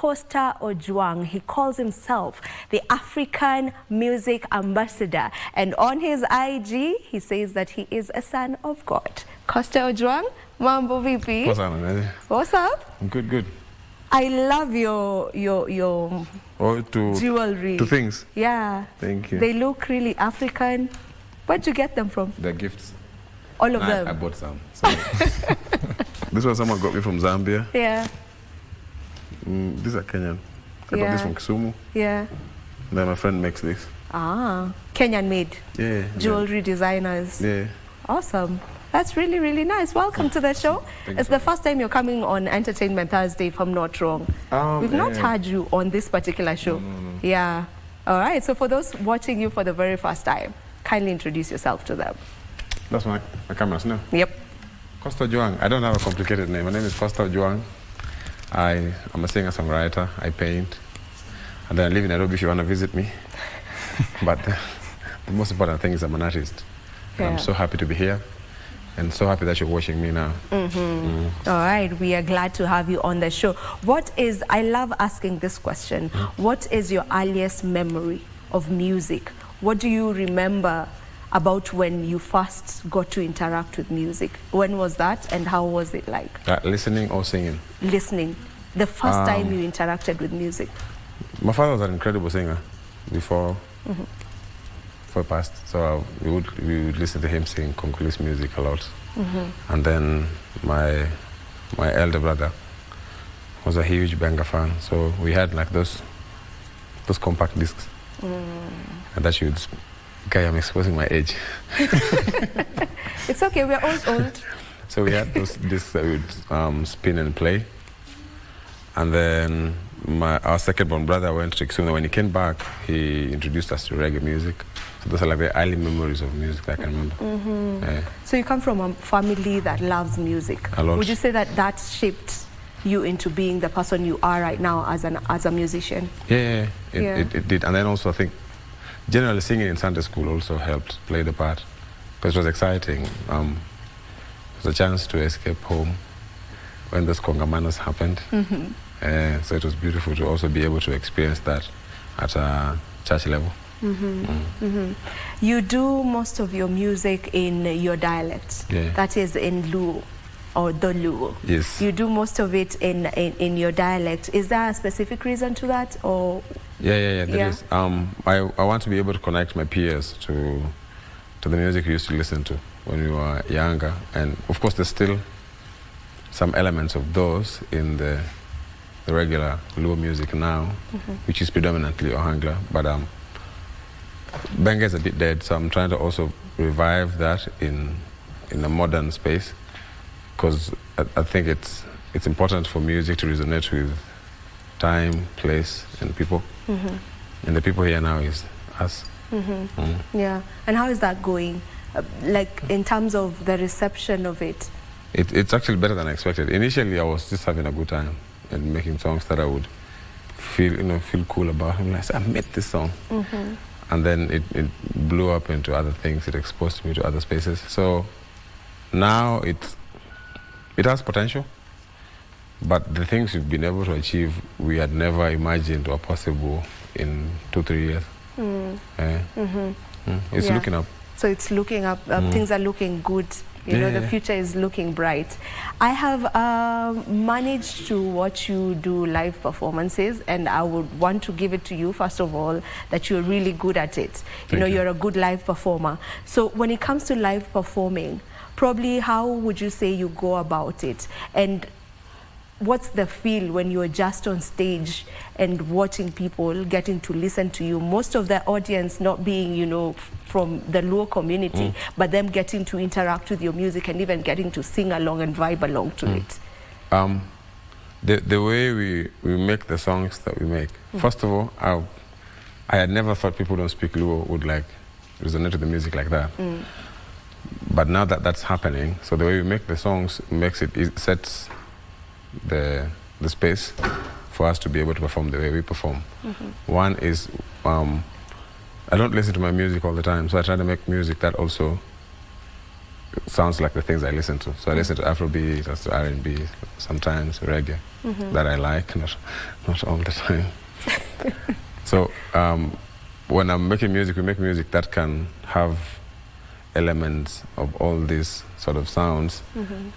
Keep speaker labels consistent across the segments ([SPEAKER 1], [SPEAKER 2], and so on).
[SPEAKER 1] Costa Ojwang. He calls himself the African Music Ambassador. And on his IG, he says that he is a son of God. Costa Ojwang, Mambo VP.
[SPEAKER 2] What's up, man?
[SPEAKER 1] What's up?
[SPEAKER 2] I'm good, good.
[SPEAKER 1] I love your jewelry.
[SPEAKER 2] To things.
[SPEAKER 1] Yeah.
[SPEAKER 2] Thank you.
[SPEAKER 1] They look really African. Where'd you get them from?
[SPEAKER 2] They're gifts.
[SPEAKER 1] All of them?
[SPEAKER 2] I bought some. So. This one someone got me from Zambia.
[SPEAKER 1] Yeah.
[SPEAKER 2] These are Kenyan. I got this from Kisumu.
[SPEAKER 1] Yeah.
[SPEAKER 2] And then my friend makes this.
[SPEAKER 1] Ah, Kenyan made.
[SPEAKER 2] Yeah.
[SPEAKER 1] Jewelry designers.
[SPEAKER 2] Yeah.
[SPEAKER 1] Awesome. That's really, really nice. Welcome to the show. It's the first time you're coming on Entertainment Thursday, if I'm not wrong. We've not had you on this particular show.
[SPEAKER 2] No.
[SPEAKER 1] Yeah. All right. So for those watching you for the very first time, kindly introduce yourself to them.
[SPEAKER 2] That's my cameras now.
[SPEAKER 1] Yep.
[SPEAKER 2] Costa Ojwang. I don't have a complicated name. My name is Costa Ojwang. I'm a singer-songwriter. I paint. And then I live in Nairobi if you want to visit me. But the most important thing is I'm an artist. And I'm so happy to be here. And so happy that you're watching me now. All right, we are glad to have you on the show. I love asking this question. What is your earliest memory of music? What do you remember about when you first got to interact with music? When was that and how was it like? Listening or singing?
[SPEAKER 1] Listening. The first time you interacted with music.
[SPEAKER 2] My father was an incredible singer before he passed. So we would listen to him sing Congolese music a lot. And then my elder brother was a huge Benga fan. So we had like those compact discs. And that should... Okay, I'm exposing my age.
[SPEAKER 1] It's okay, we're all old.
[SPEAKER 2] So we had those discs that we would spin and play. And then our second-born brother went to Kisumu. When he came back, he introduced us to reggae music. So those are like the early memories of music that I can remember. Yeah.
[SPEAKER 1] So you come from a family that loves music.
[SPEAKER 2] A lot.
[SPEAKER 1] Would you say that shaped you into being the person you are right now as a musician?
[SPEAKER 2] Yeah, it did. And then also I think generally singing in Sunday school also helped play the part because it was exciting. It was a chance to escape home when those congamanos happened. So it was beautiful to also be able to experience that at a church level.
[SPEAKER 1] You do most of your music in your dialect.
[SPEAKER 2] Yeah.
[SPEAKER 1] That is in Luo or the Luo.
[SPEAKER 2] Yes.
[SPEAKER 1] You do most of it in your dialect. Is there a specific reason to that, or?
[SPEAKER 2] Yeah, there is. I want to be able to connect my peers to the music we used to listen to when we were younger, and of course there's still some elements of those in the regular Luo music now, which is predominantly Ohangla, but Benga is a bit dead, so I'm trying to also revive that in a modern space, because I think it's important for music to resonate with time, place, and people. And the people here now is us.
[SPEAKER 1] Yeah. And how is that going? Like in terms of the reception of it?
[SPEAKER 2] It's actually better than I expected. Initially, I was just having a good time and making songs that I would feel cool about. And I said, I made this song. And then it blew up into other things. It exposed me to other spaces. So now it has potential. But the things we've been able to achieve, we had never imagined were possible in 2-3 years. It's looking up.
[SPEAKER 1] So it's looking up. Things are looking good. You know, the future is looking bright. I have managed to watch you do live performances, and I would want to give it to you, first of all, that you're really good at it. You know, you're a good live performer. So when it comes to live performing, probably how would you say you go about it? And what's the feel when you're just on stage and watching people getting to listen to you? Most of the audience not being, you know, from the Luo community, but them getting to interact with your music and even getting to sing along and vibe along to it.
[SPEAKER 2] The way we make the songs that we make, first of all, I had never thought people who don't speak Luo would like resonate with the music like that. But now that that's happening, so the way we make the songs it sets the space for us to be able to perform the way we perform. One is I don't listen to my music all the time, so I try to make music that also sounds like the things I listen to. So I listen to Afrobeat, to R&B, sometimes reggae that I like, not all the time. So when I'm making music, we make music that can have elements of all these sort of sounds,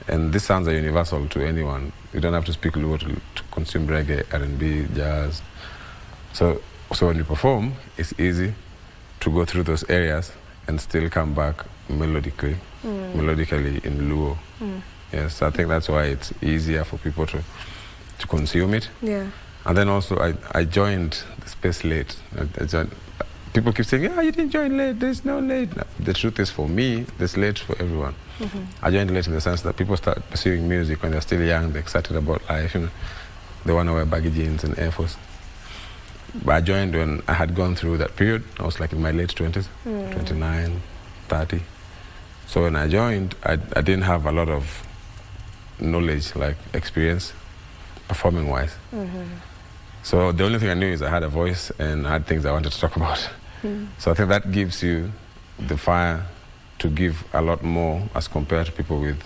[SPEAKER 2] and these sounds are universal to anyone. You don't have to speak Luo to consume reggae, R&B, jazz. So when you perform, it's easy to go through those areas and still come back melodically in Luo. Yes, I think that's why it's easier for people to consume it.
[SPEAKER 1] Yeah.
[SPEAKER 2] And then also I joined the space late. People keep saying, you didn't join late, there's no late. No, the truth is, for me, there's late for everyone. I joined late in the sense that people start pursuing music when they're still young, they're excited about life, they want to wear baggy jeans and Air Force. But I joined when I had gone through that period. I was like in my late 20s, 29, 30. So when I joined, I didn't have a lot of knowledge, like experience, performing-wise. So the only thing I knew is I had a voice and I had things I wanted to talk about. So I think that gives you the fire to give a lot more as compared to people with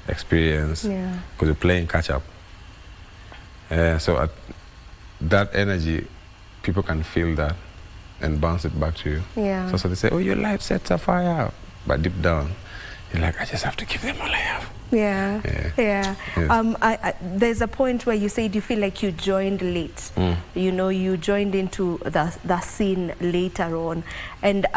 [SPEAKER 2] experience, because you're playing catch-up. So that energy, people can feel that and bounce it back to you. So they say, your life sets a fire. But deep down, you're like, I just have to give them all I have. Yes.
[SPEAKER 1] There's a point where you said you feel like you joined late. You joined into the scene later on. And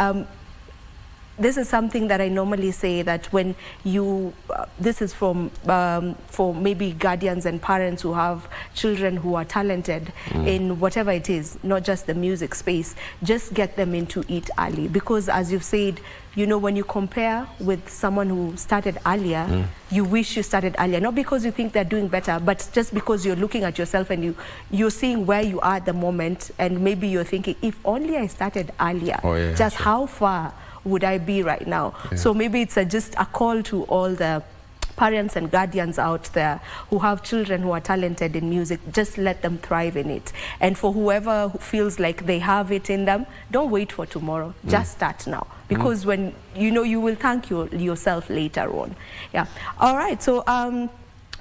[SPEAKER 1] this is something that I normally say, that when you, this is from, for maybe guardians and parents who have children who are talented in whatever it is, not just the music space, just get them into it early. Because as you've said, when you compare with someone who started earlier, you wish you started earlier. Not because you think they're doing better, but just because you're looking at yourself and you're seeing where you are at the moment, and maybe you're thinking, if only I started earlier, how far would I be right now? So maybe it's just a call to all the parents and guardians out there who have children who are talented in music. Just let them thrive in it. And for whoever who feels like they have it in them, don't wait for tomorrow. Just start now. Because when you will thank yourself later on. All right. So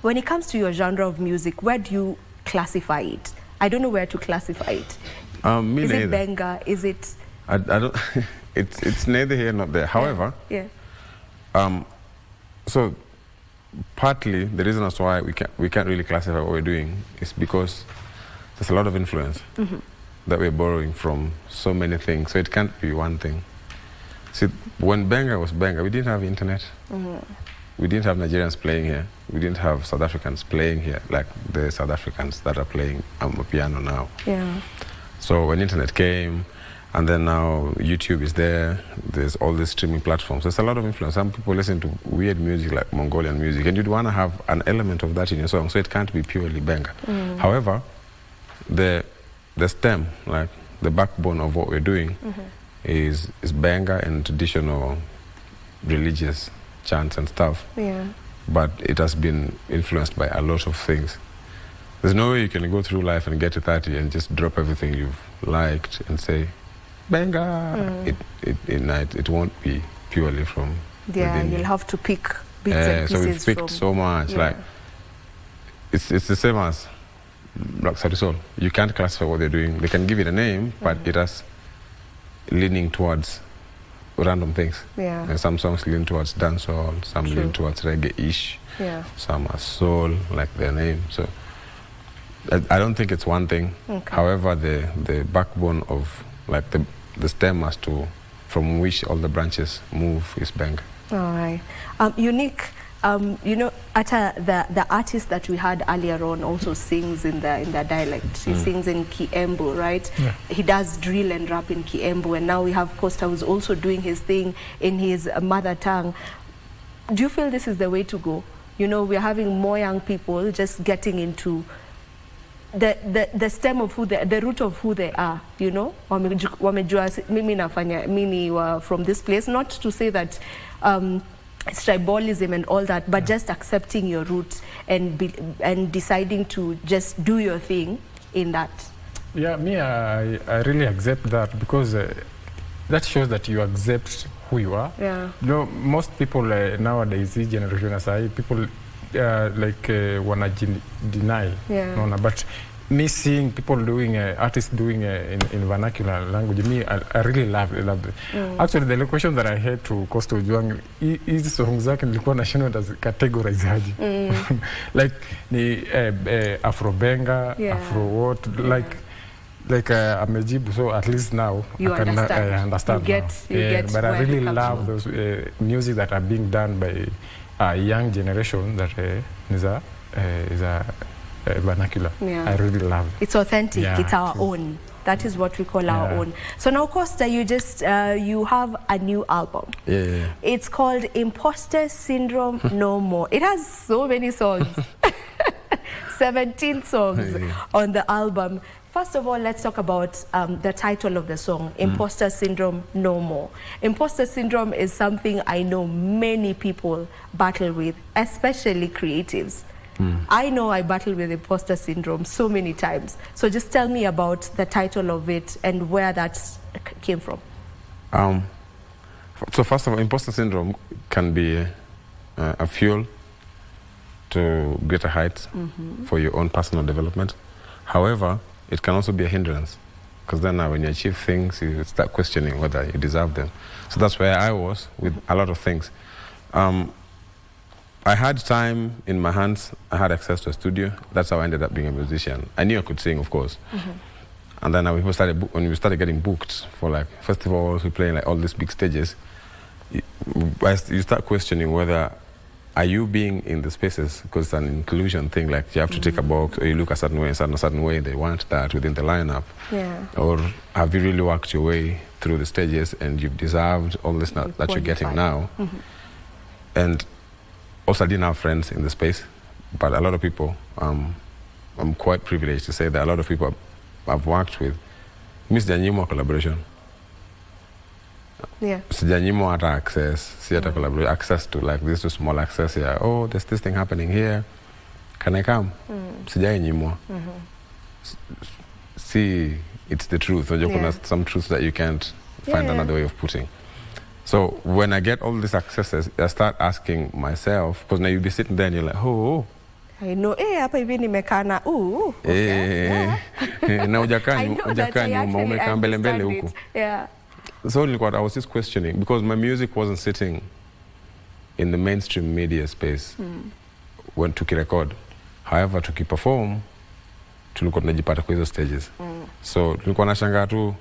[SPEAKER 1] when it comes to your genre of music, where do you classify it? I don't know where to classify it. Is it benga? Is it?
[SPEAKER 2] I don't. It's neither here nor there. However, so partly the reason as to why we can't really classify what we're doing is because there's a lot of influence that we're borrowing from so many things. So it can't be one thing. See, when benga was benga, we didn't have internet. We didn't have Nigerians playing here. We didn't have South Africans playing here, like the South Africans that are playing piano now. So when internet came, and then now YouTube is there, there's all these streaming platforms. There's a lot of influence. Some people listen to weird music like Mongolian music, and you'd want to have an element of that in your song, so it can't be purely benga. However, the stem, like the backbone of what we're doing, is benga and traditional religious chants and stuff. But it has been influenced by a lot of things. There's no way you can go through life and get to 30 and just drop everything you've liked and say, benga. It won't be purely from within.
[SPEAKER 1] You'll have to pick bits and pieces.
[SPEAKER 2] So we've picked so much. Like it's the same as Black Saudi Soul. You can't classify what they're doing. They can give it a name, but it has leaning towards random things. And some songs lean towards dancehall, some lean towards reggae-ish, some are soul, like their name. So I don't think it's one thing. However, the backbone of like the stem as to from which all the branches move is benga.
[SPEAKER 1] All right. Unique, the artist that we had earlier on also sings in the dialect. He sings in Kiembu, right? He does drill and rap in Kiembu, and now we have Costa who's also doing his thing in his mother tongue. Do you feel this is the way to go? We're having more young people just getting into the stem of who the root of who they are, wamejua mimi nafanya mimi from this place, not to say that it's tribalism and all that, but just accepting your roots and deciding to just do your thing in that.
[SPEAKER 3] I really accept that, because that shows that you accept who you are.
[SPEAKER 1] Yeah.
[SPEAKER 3] You know, most people nowadays, this generation, as people wanna deny.
[SPEAKER 1] Yeah.
[SPEAKER 3] No, but me seeing people doing artists doing in vernacular language, I really love it. Actually, the question that I had to Costa Ojwang, hizi songs zake nilikuwa nashindwa categorize aje. Like ni Afro-benga,
[SPEAKER 1] Yeah.
[SPEAKER 3] Afro-what, like amejibu, so at least now
[SPEAKER 1] You
[SPEAKER 3] I can understand.
[SPEAKER 1] You get
[SPEAKER 3] but I really love
[SPEAKER 1] from.
[SPEAKER 3] those music that are being done by a young generation that is a vernacular.
[SPEAKER 1] Yeah.
[SPEAKER 3] I really love it.
[SPEAKER 1] It's authentic.
[SPEAKER 3] Yeah,
[SPEAKER 1] it's our
[SPEAKER 3] true.
[SPEAKER 1] own. That is what we call our own. So now, Costa, you just you have a new album.
[SPEAKER 2] Yeah.
[SPEAKER 1] It's called Imposter Syndrome No More. It has so many songs. 17 songs on the album. First of all, let's talk about the title of the song, Imposter Syndrome No More. Imposter syndrome is something I know many people battle with, especially creatives. I know I battle with imposter syndrome so many times. So just tell me about the title of it and where that came from.
[SPEAKER 2] So first of all, imposter syndrome can be a fuel to greater heights for your own personal development. However, it can also be a hindrance, because then when you achieve things, you start questioning whether you deserve them. So that's where I was with a lot of things. I had time in my hands. I had access to a studio. That's how I ended up being a musician. I knew I could sing, of course. And then when we started getting booked for like festivals, we play like all these big stages, you start questioning whether are you being in the spaces, because it's an inclusion thing, like you have to take a box, or you look a certain way, they want that within the lineup.
[SPEAKER 1] Yeah.
[SPEAKER 2] Or have you really worked your way through the stages and you've deserved all this that you're getting now? And also I didn't have friends in the space, but a lot of people, I'm quite privileged to say that a lot of people I've worked with, sijanyimwa collaboration.
[SPEAKER 1] Yeah.
[SPEAKER 2] Sijanyimwa hata access, collaboration, access to like this small access here. Oh, there's this thing happening here. Can I come? Sijanyimwa. See, it's the truth. Yeah. Some truths that you can't find another way of putting. So when I get all these accesses, I start asking myself, because now you'll be sitting there and you're like, oh.
[SPEAKER 1] I know, hapa hivi nimekana, okay.
[SPEAKER 2] Na ujakaa nyuma umekaa mbele huku.
[SPEAKER 1] Yeah.
[SPEAKER 2] So I was just questioning, because my music wasn't sitting in the mainstream media space when tukirecord. However, tukiperform, tulikuwa tunajipata kwa hizo stages. So tulikuwa nashangaa tu,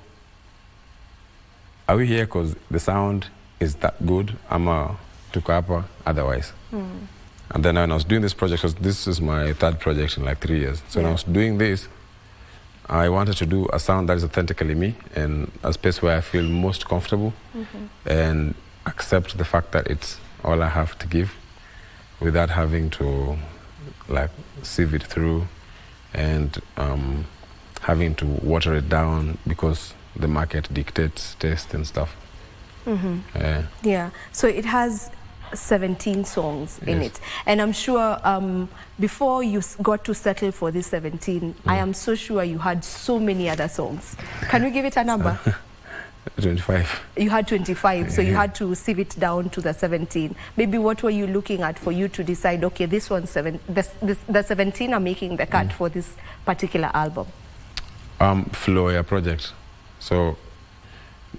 [SPEAKER 2] are we here because the sound is that good, ama tuko hapa otherwise? And then when I was doing this project, because this is my third project in like 3 years. So when I was doing this, I wanted to do a sound that is authentically me, and a space where I feel most comfortable and accept the fact that it's all I have to give, without having to like sieve it through and having to water it down because the market dictates taste and stuff.
[SPEAKER 1] Yeah, so it has 17 songs in it, and I'm sure before you got to settle for this 17, I am so sure you had so many other songs. Can we give it a number?
[SPEAKER 2] 25. You
[SPEAKER 1] had 25, so you had to sieve it down to the 17. Maybe what were you looking at for you to decide, okay, this one's the 17 are making the cut for this particular album?
[SPEAKER 2] Flow ya project. So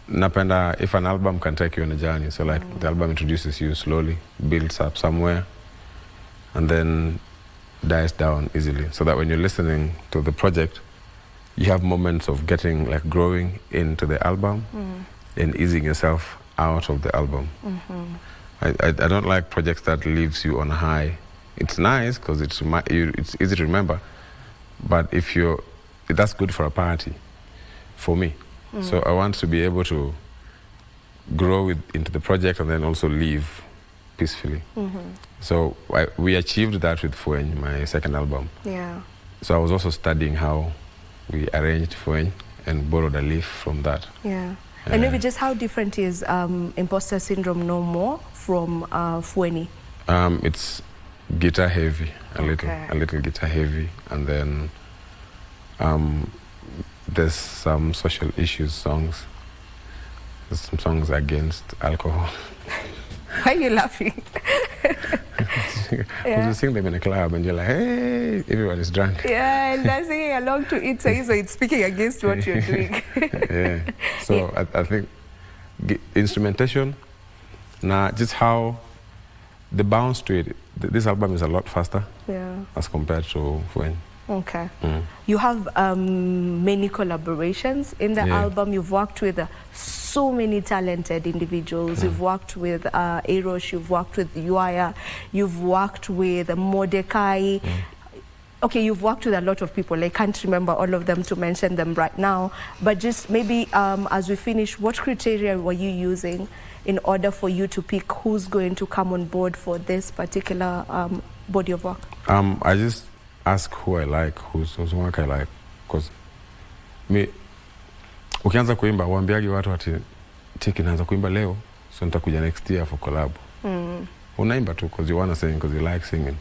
[SPEAKER 2] napenda if an album can take you on a journey. So like the album introduces you slowly, builds up somewhere, and then dies down easily. So that when you're listening to the project, you have moments of getting like growing into the album and easing yourself out of the album. I don't like projects that leaves you on a high. It's nice because it's easy to remember, but that's good for a party, for me. So I want to be able to grow into the project and then also leave peacefully. So we achieved that with Fueny, my second album.
[SPEAKER 1] Yeah.
[SPEAKER 2] So I was also studying how we arranged Fueny and borrowed a leaf from that.
[SPEAKER 1] Yeah. And maybe just how different is Imposter Syndrome No More from Fueny?
[SPEAKER 2] It's guitar heavy, a little guitar heavy, and then there's some social issues songs. There's some songs against alcohol.
[SPEAKER 1] Why are you laughing?
[SPEAKER 2] Because you sing them in a club and you're like, hey, everybody's drunk.
[SPEAKER 1] Yeah, and they're singing along to it, so it's speaking against what you're doing.
[SPEAKER 2] Yeah. So
[SPEAKER 1] Yeah.
[SPEAKER 2] I think instrumentation, just how the bounce to it, this album is a lot faster as compared to when.
[SPEAKER 1] Okay. You have many collaborations in the album. You've worked with so many talented individuals. You've worked with Erosh, you've worked with Yuaya, you've worked with Mordecai. Okay, you've worked with a lot of people. I can't remember all of them to mention them right now. But just maybe as we finish, what criteria were you using in order for you to pick who's going to come on board for this particular body of work?
[SPEAKER 2] I just ask who I like, whose work I like. Because me, ukianza kuimba, uambiagi watu ati cheki naanza kuimba leo, so nitakuja next year for collab. Unaimba tu because you want to sing, because you like singing.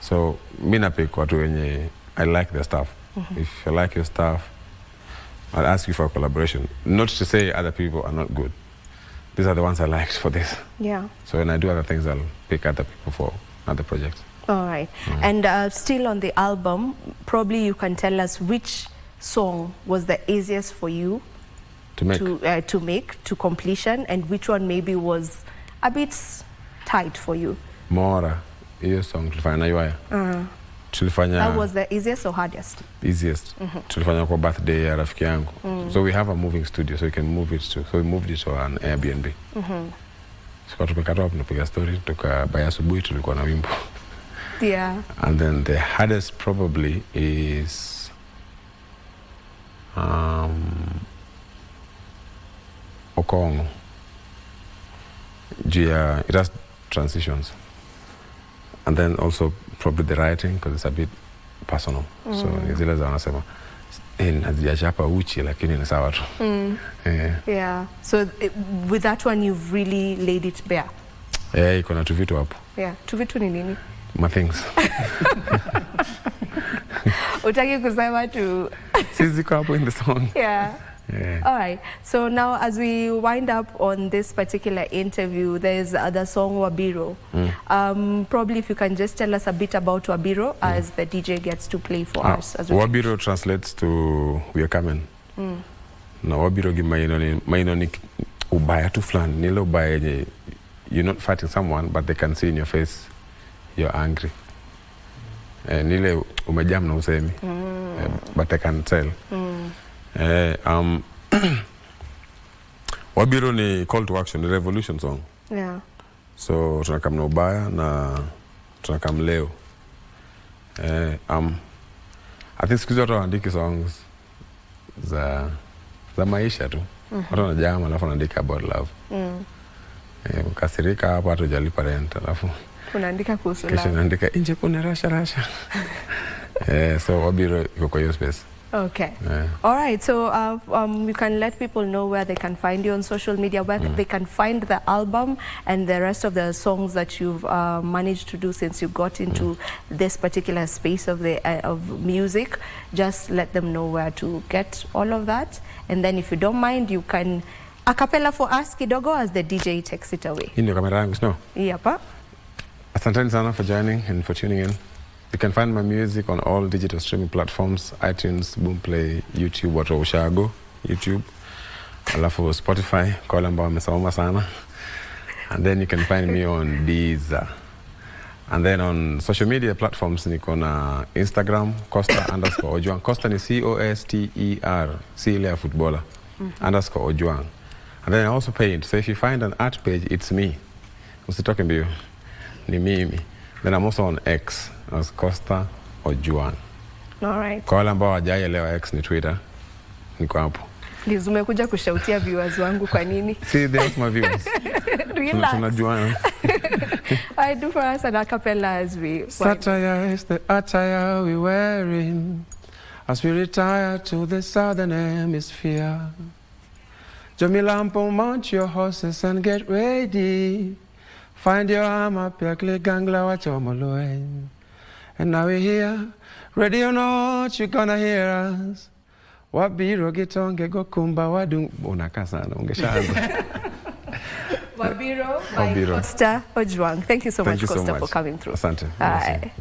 [SPEAKER 2] So mi napick watu wenye I like their stuff. If I like your stuff, I'll ask you for a collaboration. Not to say other people are not good. These are the ones I liked for this.
[SPEAKER 1] Yeah.
[SPEAKER 2] So when I do other things, I'll pick other people for other projects.
[SPEAKER 1] All right. And still on the album, probably you can tell us which song was the easiest for you
[SPEAKER 2] To make.
[SPEAKER 1] to completion, and which one maybe was a bit tight for you.
[SPEAKER 2] Mora, hiyo song tulifanya na Yuaya. Tulifanya.
[SPEAKER 1] That was the easiest or hardest?
[SPEAKER 2] Easiest. Tulifanya kwa birthday ya rafiki yangu. So we have a moving studio, so we can move it to. So we moved it to an Airbnb. So tukakata hapo tunapiga story, tukabaya asubuhi tulikuwa na wimbo.
[SPEAKER 1] Yeah.
[SPEAKER 2] And then the hardest probably is Okongo. It has transitions. And then also probably the writing, because it's a bit personal. So zile za wanasema hazijachapa uchi lakini ni sawa tu.
[SPEAKER 1] Yeah. So with that one you've really laid it bare.
[SPEAKER 2] Iko na tuvitu hapo.
[SPEAKER 1] Yeah. Tuvitu ni nini?
[SPEAKER 2] My things.
[SPEAKER 1] Utaki kusema tu.
[SPEAKER 2] Ziko hapo in the song.
[SPEAKER 1] Yeah. All right. So now as we wind up on this particular interview, there's the song Wabiro. Probably if you can just tell us a bit about Wabiro as the DJ gets to play for us. As we
[SPEAKER 2] Wabiro translates to we are coming. Na Wabiro gi maino ni ubaya tu fulani. Nile ubaya yenye you're not fighting someone but they can see in your face you're angry. Nile umejam na usemi. But they can tell. Wabiro ni call to action, the revolution song.
[SPEAKER 1] Yeah.
[SPEAKER 2] So tunakam na ubaya na tunakam leo. I think siku zote wanaandika songs za maisha tu. Watu wanajama alafu wanaandika about love. Kasirika hapa hatujalipa rent alafu
[SPEAKER 1] unaandika kuhusu
[SPEAKER 2] love. Kisha naandika nje kuna rasha. So Wabiro iko kwa hiyo space.
[SPEAKER 1] Okay. All right. So you can let people know where they can find you on social media, where they can find the album and the rest of the songs that you've managed to do since you got into this particular space of music. Just let them know where to get all of that. And then if you don't mind, you can a cappella for us kidogo as the DJ takes it away.
[SPEAKER 2] Hii ndio kamera yangu, sio?
[SPEAKER 1] Yep.
[SPEAKER 2] Asanteni sana for joining and for tuning in. You can find my music on all digital streaming platforms, iTunes, Boomplay, YouTube, watu ushago, YouTube, alafu Spotify, kwa wale ambao wamesoma sana. And then you can find me on Deezer. And then on social media platforms, niko na Instagram, Costa_Ojwang. Costa ni COSTER, C ile ya footballer, _Ojwang. And then I also paint. So if you find an art page, it's me. Usitoke mbio, ni mimi. Then I'm also on X as Costa Ojwang.
[SPEAKER 1] All right.
[SPEAKER 2] Kwa wale ambao hawajaelewa X ni Twitter, niko hapo.
[SPEAKER 1] Liz, umekuja kushautia viewers wangu kwa nini?
[SPEAKER 2] See, there's my viewers.
[SPEAKER 1] Relax.
[SPEAKER 2] Tunajuana.
[SPEAKER 1] I do for us an a cappella as we...
[SPEAKER 2] Satire is the attire we're wearing as we retire to the southern hemisphere. Jamilampo, mount your horses and get ready. Find your arm up, your click gangla, watch your maloy. And now we're here, ready or not, you're gonna hear us. Wabiro gitonge gokumba wadu. Unakaa sana, ungeshaanza.
[SPEAKER 1] Wabiro by Costa Ojwang. Thank you so much, Costa, for coming through.
[SPEAKER 2] Asante.
[SPEAKER 1] Bye.